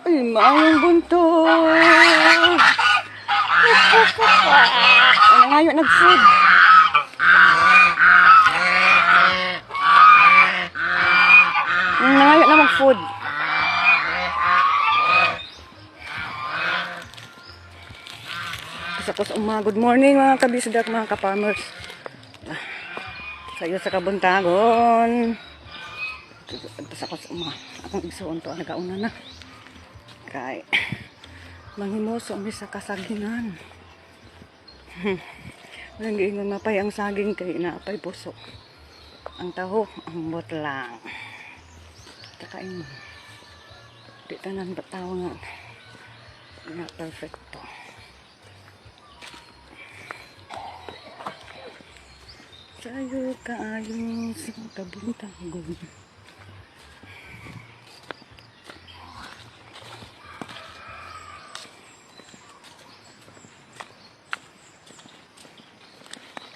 Ay, maayong buntog. Ano ngayon nag-food? Ano ngayon na mag-food? Tapos good morning mga kabisdak, mga ka-farmers. Sayo sa kabuntagon. Tapos akong igsuon to, nagauna na. Kay manghimuso mi sa kasagingan. Walang giingon mapay ang saging kay naapay puso. Ang taho, ambot lang. Kakain mo. Di tanan bataw nga. Nga perfecto. Sayo kaayo sa kabuntagon.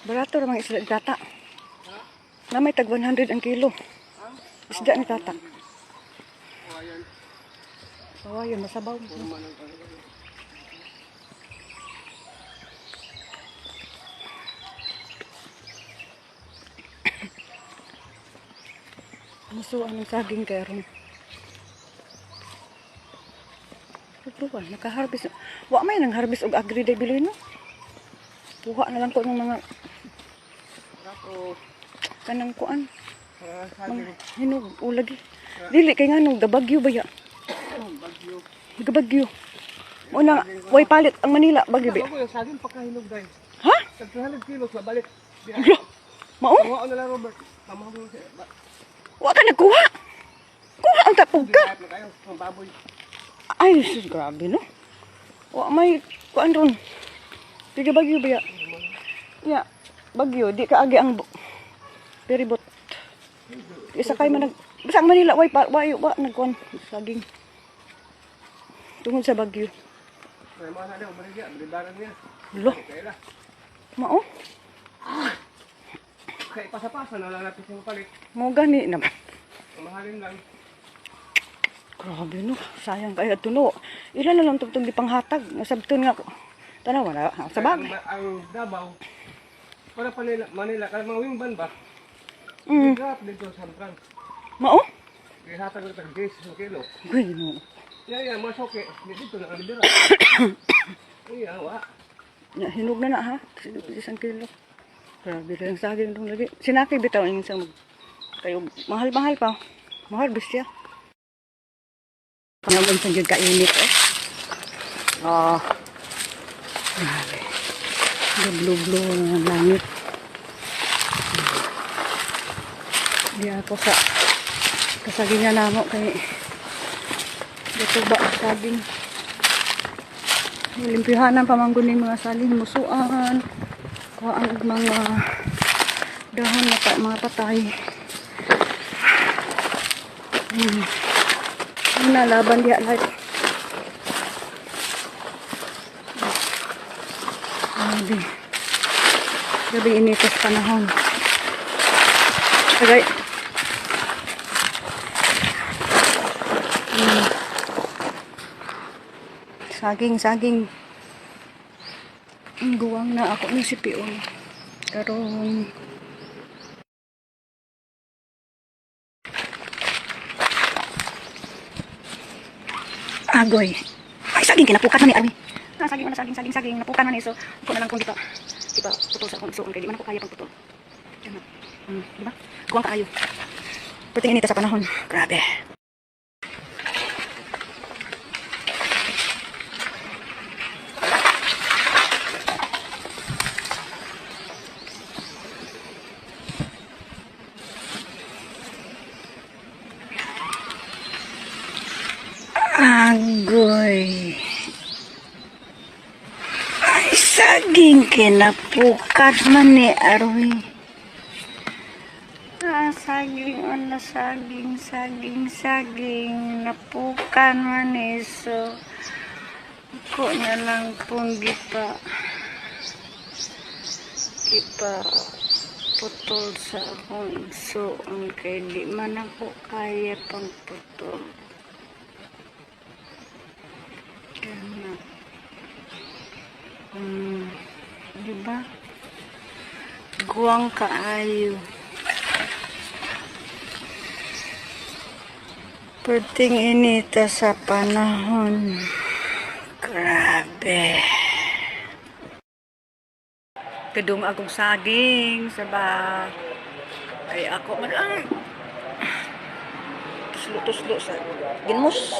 Barato ramang isda ni tata. Na may tag 100 ang kilo. Isda ni tata. Kawayan, masabaw. Musuan ng saging karon. Pagluwan, naka-harvest. Wa may nang harvest og agri day biloy no. Puha na lang ko ng mga kanang kuan. Hinog ulagi. Dili kay nganong gabagyo ba ya? Bagyo. Gabagyo. Una, way palit ang Manila bagyo ba? Ako yung saging pagkahinog dai. Ha? Tag 200 kilos mabalik. Mao? Kuha na lang Robert. Tama mo siya. Wa ka nagkuha. Kuha ang tapog ka. Kayo, ang baboy. Ay, sus, grabe no. Wa may kuan ron. Tiga bagyo ba ya? Ya, bagyo di ka agi ang peribot. Isa kay man basta ang Manila way wa nagkuan saging. Tungod sa bagyo. May mga na umarigya, balibaran niya. Lo. Kaya Mao? kaya pasa-pasa na lang natin yung palit. Mo gani naman. Mahalin lang. Grabe no, sayang kaya tuno. Ilan na lang tugtog di panghatag. Nasabton nga ko. Tanaw wala sa bagay. Ang Davao, para Manila, kaya mga wingban ba? Mm. Grab dito sa San Mao? Kaya hatag ko tag 10 kilo. Uy no. Yeah, masoke. Dito na ang libera. Iya, wa. Ya, hinog na ha. 1 kilo. Grabe rin ang saging dong lagi. Sinaki bitaw yung isang kayo mahal-mahal pa. Mahal bisya. Naman sa gyud kainit eh. Oh. Grabe. Blue-blue ang langit. Di ako sa kasagingan namo kay dito ba saging. Limpyuhanan pamanggon ni mga saging musuan. Kuhaan og mga dahon na mga patay. Muna laban diha lahat. Gabi initas panahon. Tagay. Saging. Ang guwang na ako ng sipion. Karon agoy. Ay, saging kinapukat na ni Army. Saging napukan na ni so. Ako na lang kung di pa putol sa akong isuon kay di man ako kaya pagputol. Di ba? Guwang kaayo. Puting inita sa panahon. Grabe. Agoy. Ay, saging kinapukat man ni Arwi. Saging. Napukan man ni so. Ako na lang pong putol sa akong igsuon kay di man ako kaya pang putol. ba? Guwang kaayo. Perting inita sa panahon. Grabe. Kadung akong saging sa ba. Ay ako tuslo sa ginamos.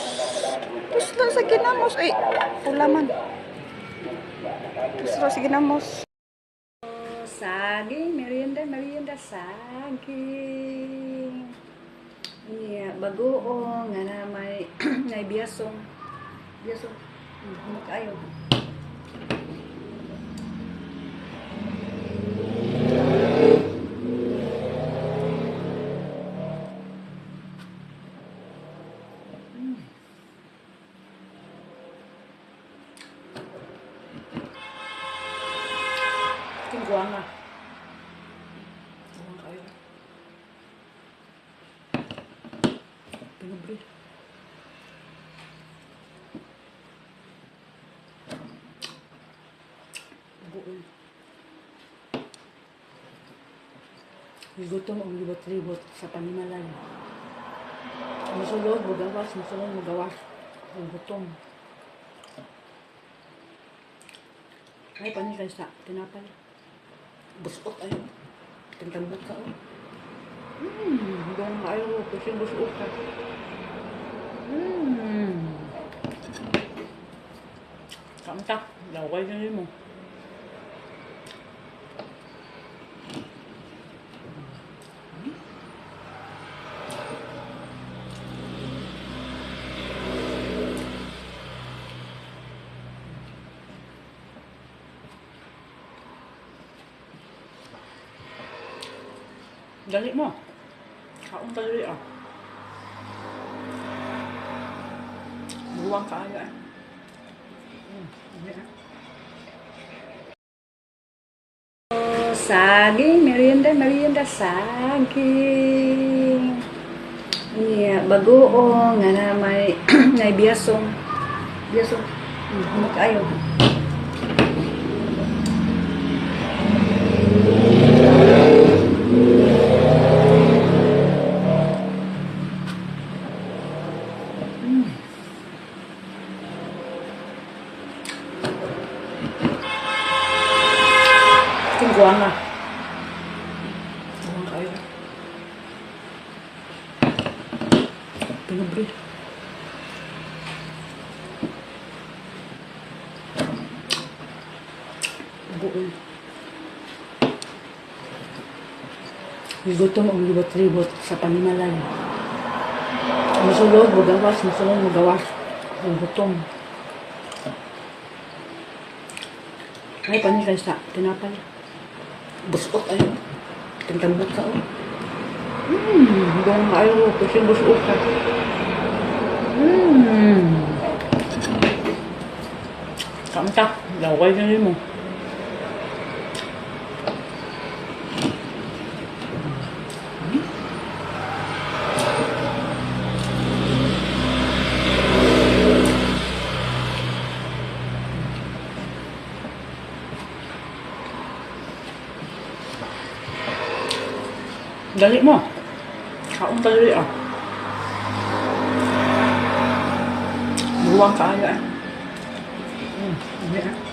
Tuslo sa ginamos. Ay, ulaman. Tuslo sa ginamos. Saging, merienda saging. Iya, bagoong nga na may ngay biyasong. Humok ayo. Tingguan na. Tingguan kayo. Pinubri. Buon. Gutom ang libot-libot sa panimalay. Musulog, magawas. Ang gutom. Ay, panig kayo sa tinapay. Busok ayo. Tentambot ka oh. Hanggang ayo kasi busok ka. Kamtak, laway na rin mo. Dali mo. Kaon dali ah. Buwang kaayo ah. Saging, merienda saging. Iya, bagoong nga na may ngay biyasong. Humok ayo. Tingguan na. Tingguan kayo. Pinubri. Buon. Gutom ang libot-libot sa panimalay. Musulog, magawas. Ang gutom. Ay, panig kayo sa tinapay. Busok ayo. Tentambot ka oh. Hanggang ayo kasi busok ka. Kamtak, laway na rin mo. Dali mo. Kaon dali ah. Buwang kaayo ah. Dali ah.